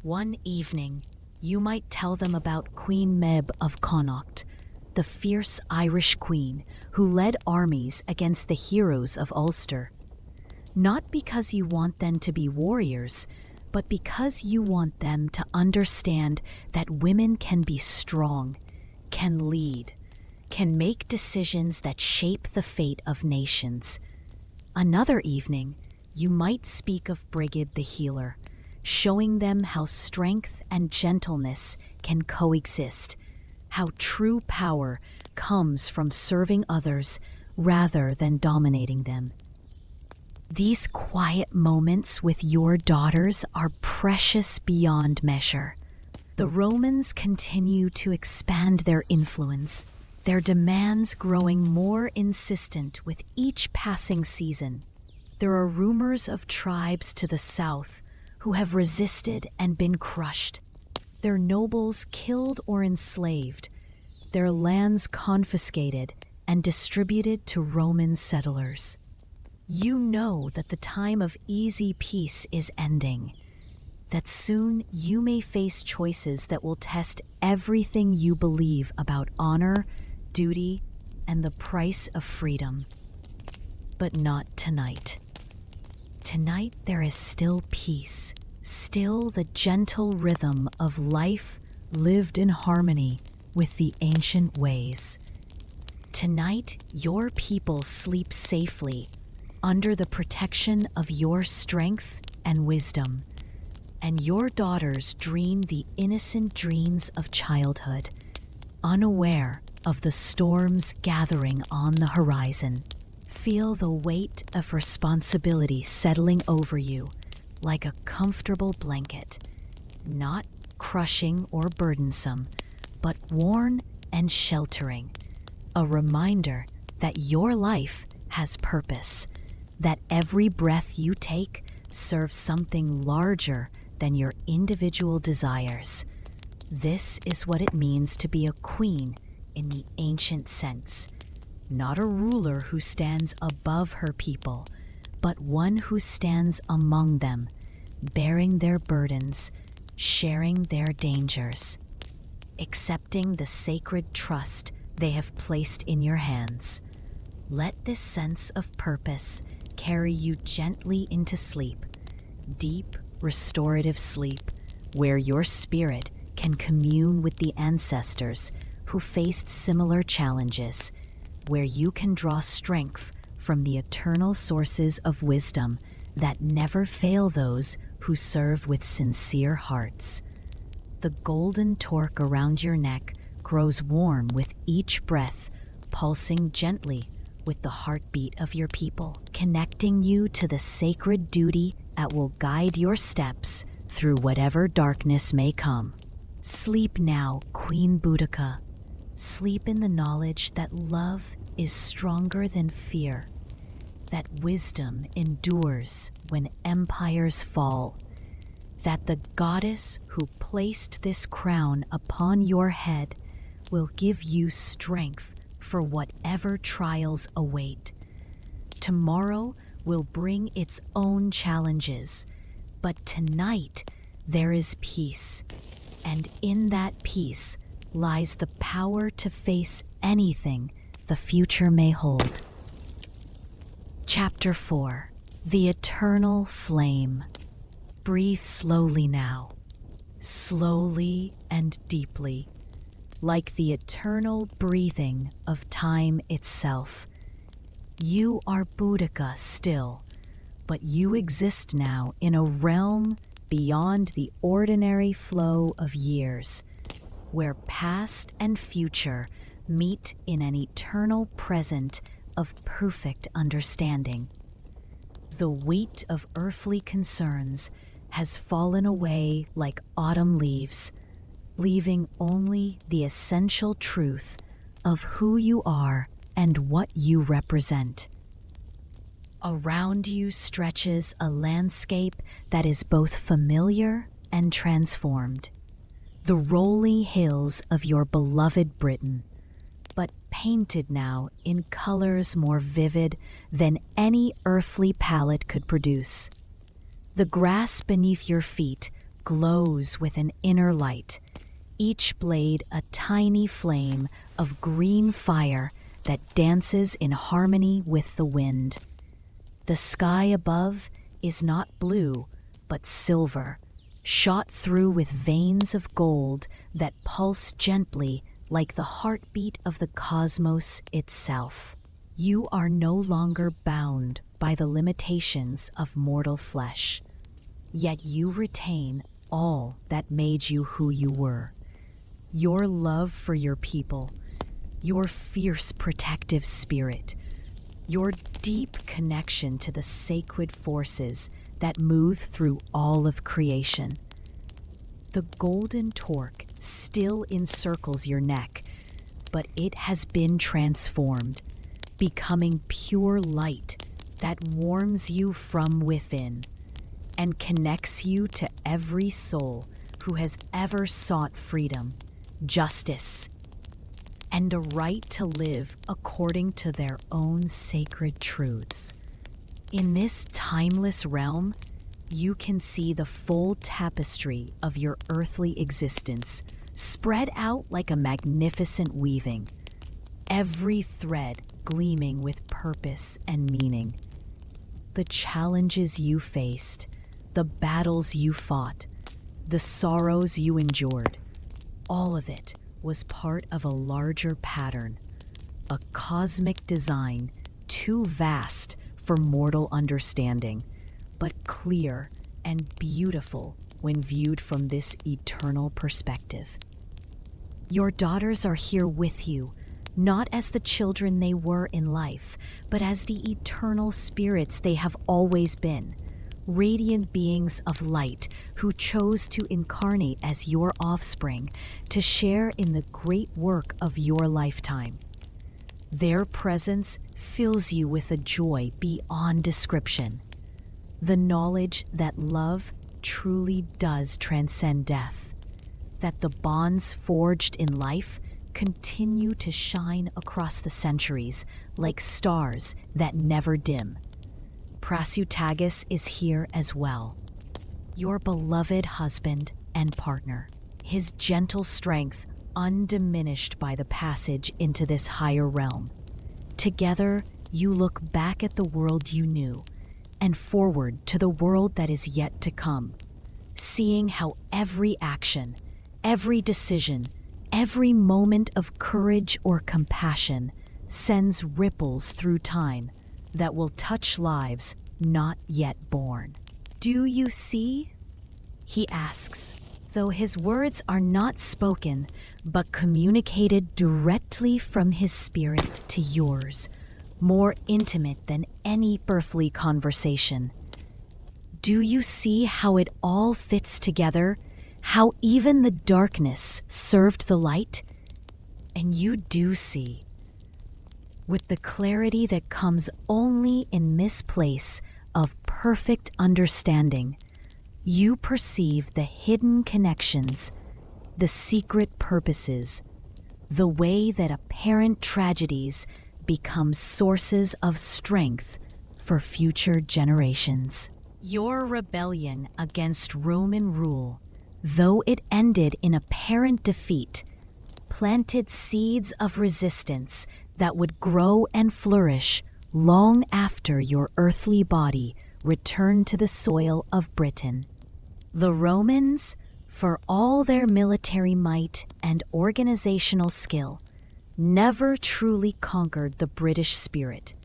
One evening, you might tell them about Queen Meb of Connacht, the fierce Irish queen who led armies against the heroes of Ulster. Not because you want them to be warriors, but because you want them to understand that women can be strong, can lead, can make decisions that shape the fate of nations. Another evening, you might speak of Brigid the healer, showing them how strength and gentleness can coexist, how true power comes from serving others rather than dominating them. These quiet moments with your daughters are precious beyond measure. The Romans continue to expand their influence, their demands growing more insistent with each passing season. There are rumors of tribes to the south who have resisted and been crushed, their nobles killed or enslaved, their lands confiscated and distributed to Roman settlers. You know that the time of easy peace is ending, that soon you may face choices that will test everything you believe about honor, duty, and the price of freedom. But not tonight. Tonight there is still peace, still the gentle rhythm of life lived in harmony with the ancient ways. Tonight your people sleep safely under the protection of your strength and wisdom, and your daughters dream the innocent dreams of childhood, unaware of the storms gathering on the horizon. Feel the weight of responsibility settling over you like a comfortable blanket, not crushing or burdensome, but warm and sheltering, a reminder that your life has purpose, that every breath you take serves something larger than your individual desires. This is what it means to be a queen in the ancient sense, not a ruler who stands above her people, but one who stands among them, bearing their burdens, sharing their dangers, accepting the sacred trust they have placed in your hands. Let this sense of purpose carry you gently into sleep, deep, restorative sleep, where your spirit can commune with the ancestors who faced similar challenges, where you can draw strength from the eternal sources of wisdom that never fail those who serve with sincere hearts. The golden torque around your neck grows warm with each breath, pulsing gently with the heartbeat of your people, connecting you to the sacred duty that will guide your steps through whatever darkness may come. Sleep now, Queen Boudica. Sleep in the knowledge that love is stronger than fear, that wisdom endures when empires fall, that the goddess who placed this crown upon your head will give you strength for whatever trials await. Tomorrow will bring its own challenges, but tonight there is peace, and in that peace lies the power to face anything the future may hold. Chapter 4. The Eternal Flame. Breathe slowly now, slowly and deeply, like the eternal breathing of time itself. You are Boudica still, but you exist now in a realm beyond the ordinary flow of years, where past and future meet in an eternal present of perfect understanding. The weight of earthly concerns has fallen away like autumn leaves, leaving only the essential truth of who you are and what you represent. Around you stretches a landscape that is both familiar and transformed. The rolling hills of your beloved Britain, but painted now in colors more vivid than any earthly palette could produce. The grass beneath your feet glows with an inner light, each blade a tiny flame of green fire that dances in harmony with the wind. The sky above is not blue, but silver, shot through with veins of gold that pulse gently like the heartbeat of the cosmos itself. You are no longer bound by the limitations of mortal flesh, yet you retain all that made you who you were. Your love for your people, your fierce protective spirit, your deep connection to the sacred forces that move through all of creation. The golden torque still encircles your neck, but it has been transformed, becoming pure light that warms you from within and connects you to every soul who has ever sought freedom, justice, and a right to live according to their own sacred truths. In this timeless realm, you can see the full tapestry of your earthly existence spread out like a magnificent weaving, every thread gleaming with purpose and meaning. The challenges you faced, the battles you fought, the sorrows you endured, all of it was part of a larger pattern, a cosmic design too vast for mortal understanding, but clear and beautiful when viewed from this eternal perspective. Your daughters are here with you, not as the children they were in life, but as the eternal spirits they have always been, radiant beings of light who chose to incarnate as your offspring to share in the great work of your lifetime. Their presence fills you with a joy beyond description, the knowledge that love truly does transcend death, that the bonds forged in life continue to shine across the centuries like stars that never dim. Prasutagus is here as well, your beloved husband and partner, his gentle strength undiminished by the passage into this higher realm. Together, you look back at the world you knew and forward to the world that is yet to come, seeing how every action, every decision, every moment of courage or compassion sends ripples through time that will touch lives not yet born. Do you see? He asks, though his words are not spoken, but communicated directly from his spirit to yours, more intimate than any earthly conversation. Do you see how it all fits together? How even the darkness served the light? And you do see, with the clarity that comes only in this place of perfect understanding, you perceive the hidden connections, the secret purposes, the way that apparent tragedies become sources of strength for future generations. Your rebellion against Roman rule, though it ended in apparent defeat, planted seeds of resistance that would grow and flourish long after your earthly body returned to the soil of Britain. The Romans, for all their military might and organizational skill, never truly conquered the British spirit.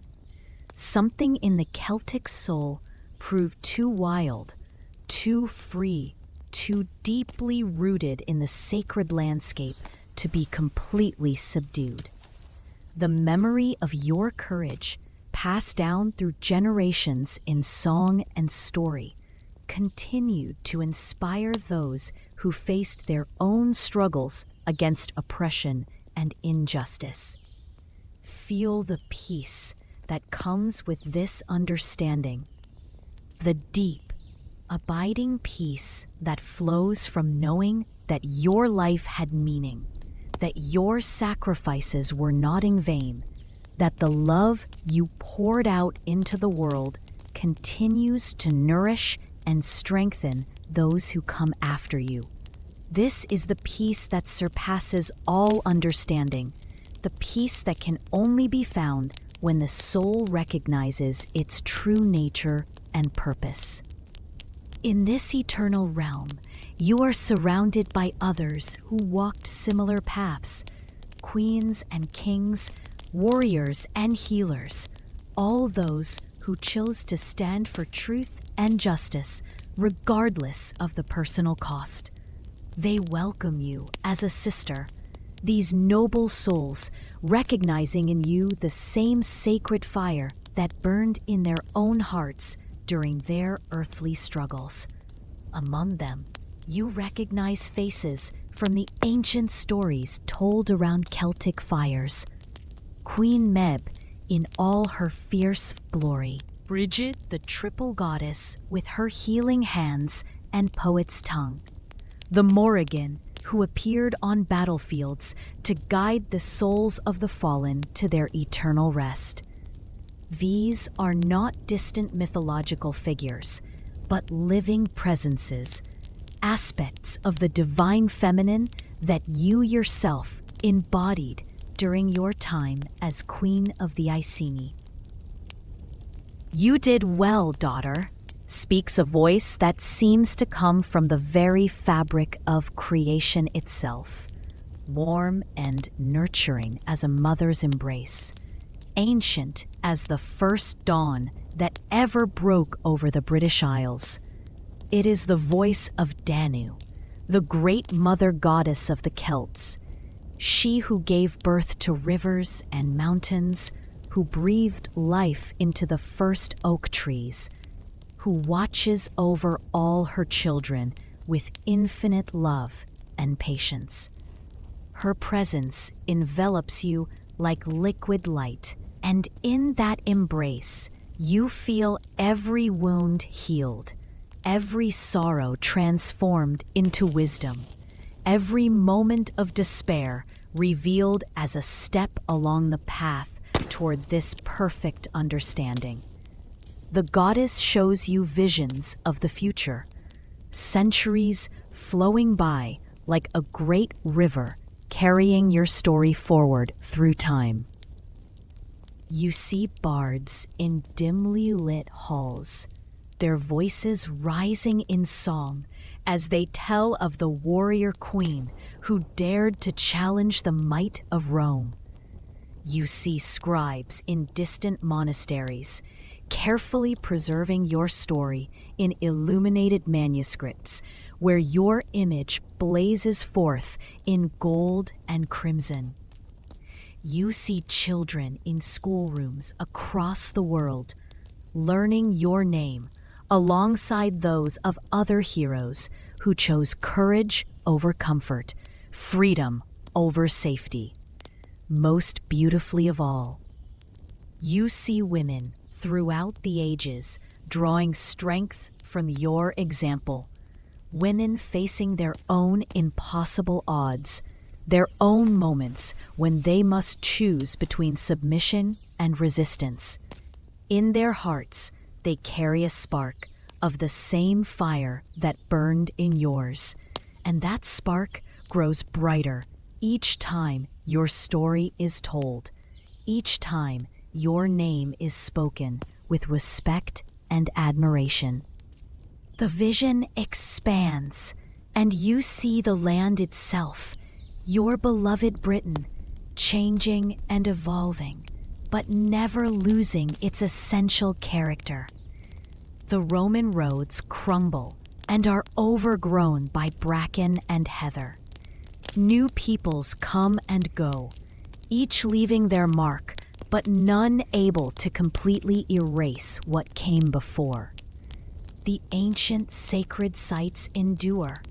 Something in the Celtic soul proved too wild, too free, too deeply rooted in the sacred landscape to be completely subdued. The memory of your courage, passed down through generations in song and story, continued to inspire those who faced their own struggles against oppression and injustice. Feel the peace that comes with this understanding, the deep, abiding peace that flows from knowing that your life had meaning, that your sacrifices were not in vain, that the love you poured out into the world continues to nourish and strengthen those who come after you. This is the peace that surpasses all understanding, the peace that can only be found when the soul recognizes its true nature and purpose. In this eternal realm, you are surrounded by others who walked similar paths, queens and kings, warriors and healers, all those who chose to stand for truth and justice regardless of the personal cost. They welcome you as a sister, these noble souls recognizing in you the same sacred fire that burned in their own hearts during their earthly struggles. Among them, you recognize faces from the ancient stories told around Celtic fires. Queen Meb in all her fierce glory, Bridget the triple goddess with her healing hands and poet's tongue, the Morrigan who appeared on battlefields to guide the souls of the fallen to their eternal rest. These are not distant mythological figures, but living presences, aspects of the divine feminine that you yourself embodied during your time as Queen of the Iceni. "You did well, daughter," speaks a voice that seems to come from the very fabric of creation itself, warm and nurturing as a mother's embrace, ancient as the first dawn that ever broke over the British Isles. It is the voice of Danu, the great mother goddess of the Celts, she who gave birth to rivers and mountains, who breathed life into the first oak trees, who watches over all her children with infinite love and patience. Her presence envelops you like liquid light, and in that embrace, you feel every wound healed, every sorrow transformed into wisdom, every moment of despair revealed as a step along the path toward this perfect understanding. The goddess shows you visions of the future, centuries flowing by like a great river carrying your story forward through time. You see bards in dimly lit halls, their voices rising in song as they tell of the warrior queen who dared to challenge the might of Rome. You see scribes in distant monasteries, carefully preserving your story in illuminated manuscripts, where your image blazes forth in gold and crimson. You see children in schoolrooms across the world, learning your name alongside those of other heroes who chose courage over comfort, freedom over safety. Most beautifully of all, you see women throughout the ages drawing strength from your example, women facing their own impossible odds, their own moments when they must choose between submission and resistance. In their hearts, they carry a spark of the same fire that burned in yours, and that spark grows brighter each time your story is told, each time your name is spoken with respect and admiration. The vision expands, and you see the land itself, your beloved Britain, changing and evolving, but never losing its essential character. The Roman roads crumble and are overgrown by bracken and heather. New peoples come and go, each leaving their mark, but none able to completely erase what came before. The ancient sacred sites endure,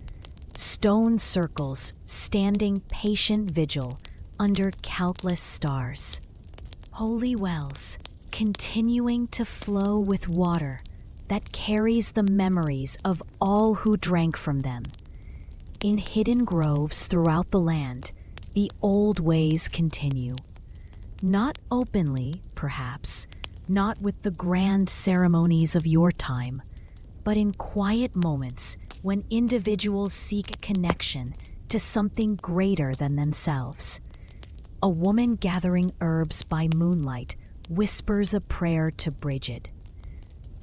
stone circles standing patient vigil under countless stars. Holy wells continuing to flow with water that carries the memories of all who drank from them. In hidden groves throughout the land, the old ways continue. Not openly, perhaps, not with the grand ceremonies of your time, but in quiet moments when individuals seek connection to something greater than themselves. A woman gathering herbs by moonlight whispers a prayer to Bridget.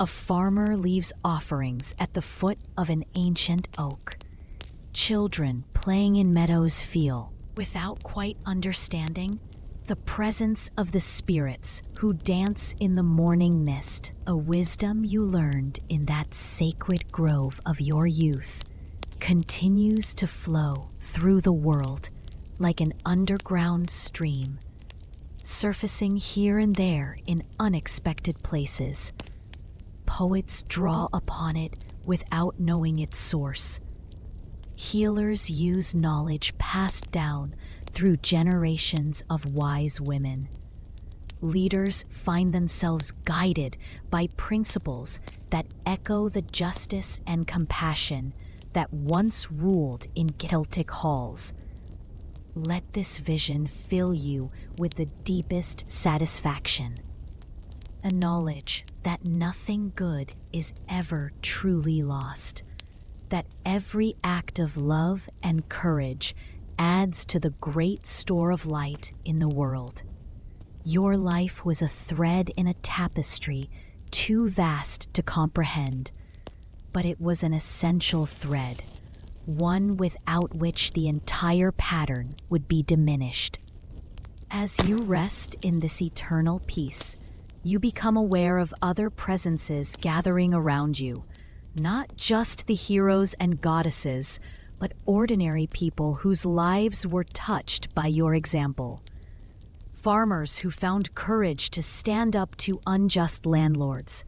A farmer leaves offerings at the foot of an ancient oak. Children playing in meadows feel, without quite understanding, the presence of the spirits who dance in the morning mist. A wisdom you learned in that sacred grove of your youth continues to flow through the world like an underground stream, surfacing here and there in unexpected places. Poets draw upon it without knowing its source. Healers use knowledge passed down through generations of wise women. Leaders find themselves guided by principles that echo the justice and compassion that once ruled in Celtic halls. Let this vision fill you with the deepest satisfaction. A knowledge that nothing good is ever truly lost, that every act of love and courage adds to the great store of light in the world. Your life was a thread in a tapestry too vast to comprehend, but it was an essential thread, one without which the entire pattern would be diminished. As you rest in this eternal peace, you become aware of other presences gathering around you, not just the heroes and goddesses, but ordinary people whose lives were touched by your example. Farmers who found courage to stand up to unjust landlords.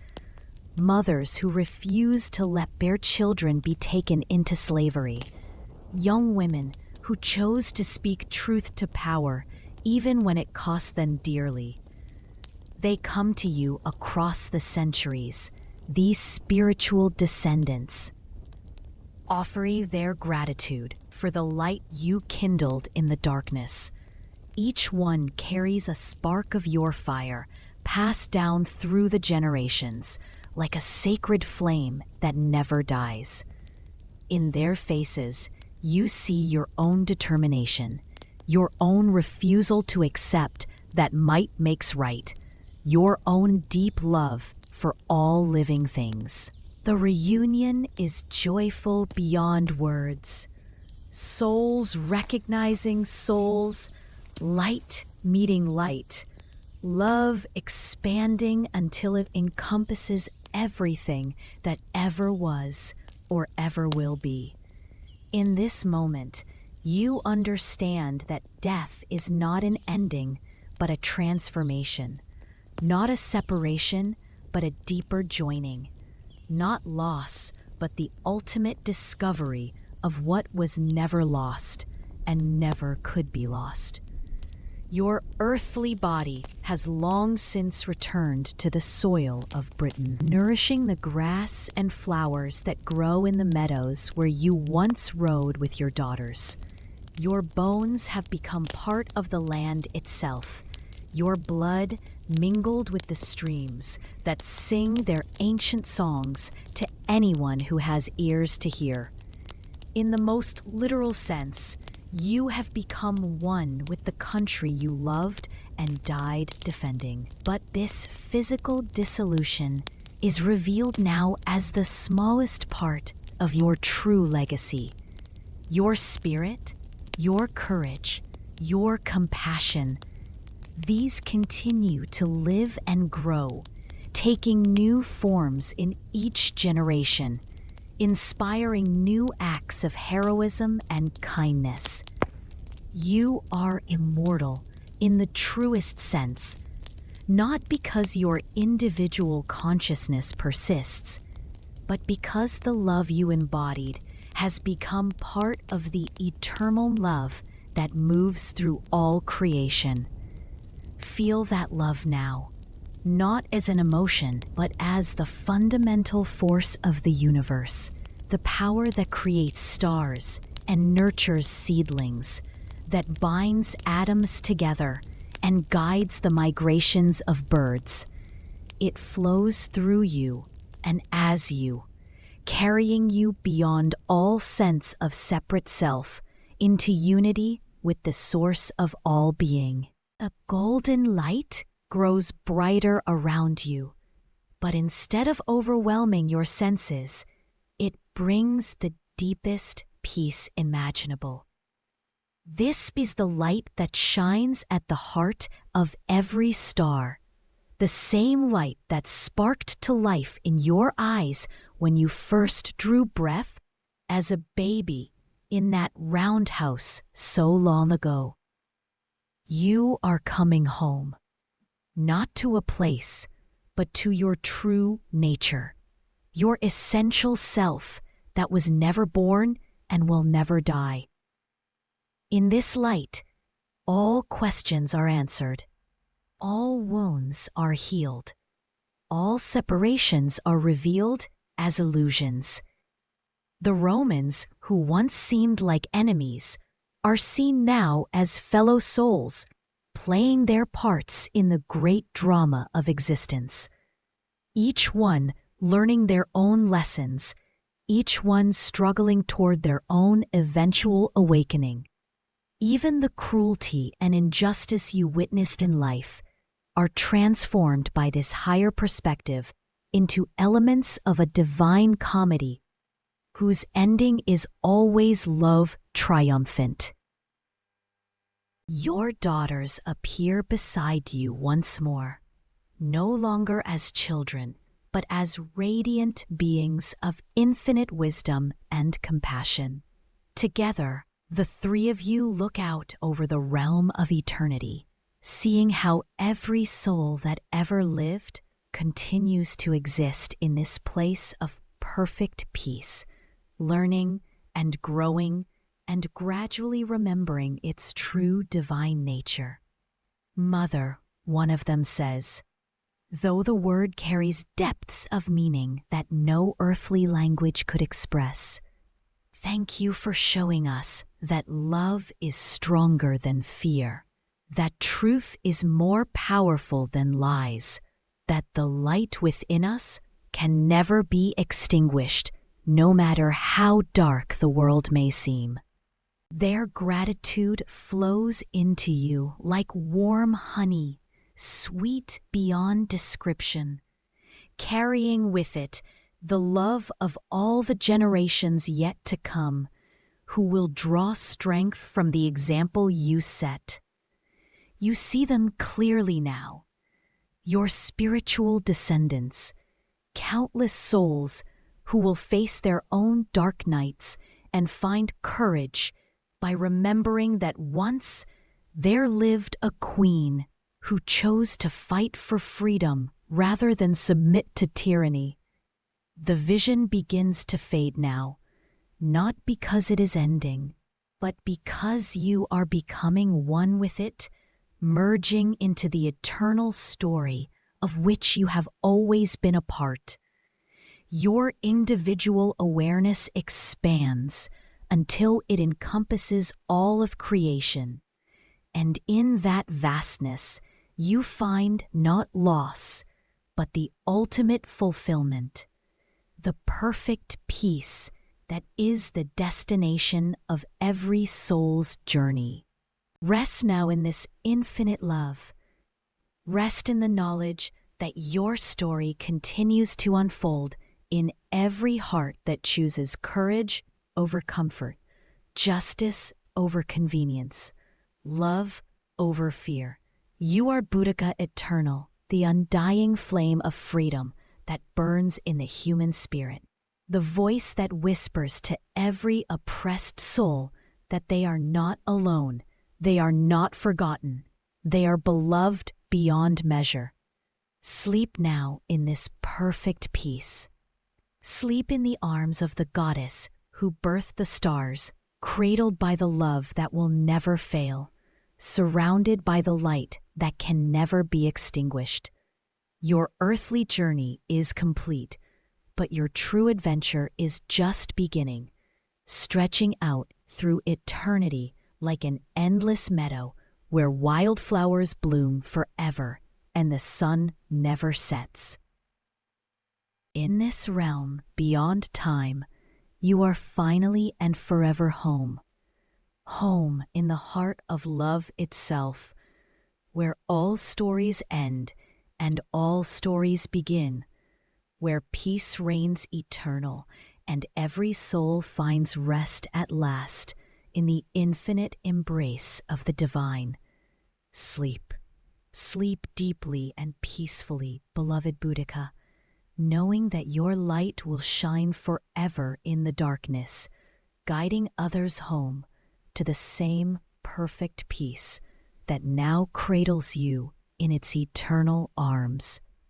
Mothers who refused to let their children be taken into slavery. Young women who chose to speak truth to power, even when it cost them dearly. They come to you across the centuries, these spiritual descendants, offering their gratitude for the light you kindled in the darkness. Each one carries a spark of your fire, passed down through the generations, like a sacred flame that never dies. In their faces, you see your own determination, your own refusal to accept that might makes right, your own deep love for all living things. The reunion is joyful beyond words. Souls recognizing souls, light meeting light, love expanding until it encompasses everything that ever was or ever will be. In this moment, you understand that death is not an ending, but a transformation. Not a separation, but a deeper joining. Not loss, but the ultimate discovery of what was never lost and never could be lost. Your earthly body has long since returned to the soil of Britain, nourishing the grass and flowers that grow in the meadows where you once rode with your daughters. Your bones have become part of the land itself, your blood mingled with the streams that sing their ancient songs to anyone who has ears to hear. In the most literal sense, you have become one with the country you loved and died defending. But this physical dissolution is revealed now as the smallest part of your true legacy. Your spirit, your courage, your compassion, these continue to live and grow, taking new forms in each generation, inspiring new acts of heroism and kindness. You are immortal in the truest sense, not because your individual consciousness persists, but because the love you embodied has become part of the eternal love that moves through all creation. Feel that love now, not as an emotion, but as the fundamental force of the universe, the power that creates stars and nurtures seedlings, that binds atoms together and guides the migrations of birds. It flows through you and as you, carrying you beyond all sense of separate self into unity with the source of all being. A golden light grows brighter around you, but instead of overwhelming your senses, it brings the deepest peace imaginable. This is the light that shines at the heart of every star, the same light that sparked to life in your eyes when you first drew breath as a baby in that roundhouse so long ago. You are coming home, not to a place, but to your true nature, your essential self that was never born and will never die. In this light, all questions are answered, all wounds are healed, all separations are revealed as illusions. The Romans, who once seemed like enemies, are seen now as fellow souls, playing their parts in the great drama of existence. Each one learning their own lessons, each one struggling toward their own eventual awakening. Even the cruelty and injustice you witnessed in life are transformed by this higher perspective into elements of a divine comedy whose ending is always love triumphant. Your daughters appear beside you once more, no longer as children, but as radiant beings of infinite wisdom and compassion. Together, the three of you look out over the realm of eternity, seeing how every soul that ever lived continues to exist in this place of perfect peace, learning and growing and gradually remembering its true divine nature. Mother, one of them says, though the word carries depths of meaning that no earthly language could express, thank you for showing us that love is stronger than fear, that truth is more powerful than lies, that the light within us can never be extinguished, no matter how dark the world may seem. Their gratitude flows into you like warm honey, sweet beyond description, carrying with it the love of all the generations yet to come, who will draw strength from the example you set. You see them clearly now, your spiritual descendants, countless souls who will face their own dark nights and find courage by remembering that once there lived a queen who chose to fight for freedom rather than submit to tyranny. The vision begins to fade now, not because it is ending, but because you are becoming one with it, merging into the eternal story of which you have always been a part. Your individual awareness expands until it encompasses all of creation, and in that vastness, you find not loss, but the ultimate fulfillment, the perfect peace that is the destination of every soul's journey. Rest now in this infinite love. Rest in the knowledge that your story continues to unfold in every heart that chooses courage over comfort, justice over convenience, love over fear. You are Boudica eternal, the undying flame of freedom that burns in the human spirit, the voice that whispers to every oppressed soul that they are not alone, they are not forgotten, they are beloved beyond measure. Sleep now in this perfect peace. Sleep in the arms of the goddess who birthed the stars, cradled by the love that will never fail, surrounded by the light that can never be extinguished. Your earthly journey is complete, but your true adventure is just beginning, stretching out through eternity like an endless meadow where wildflowers bloom forever and the sun never sets. In this realm beyond time, you are finally and forever home. Home in the heart of love itself, where all stories end and all stories begin, where peace reigns eternal and every soul finds rest at last in the infinite embrace of the divine. Sleep, sleep deeply and peacefully, beloved Boudica, knowing that your light will shine forever in the darkness, guiding others home to the same perfect peace that now cradles you in its eternal arms.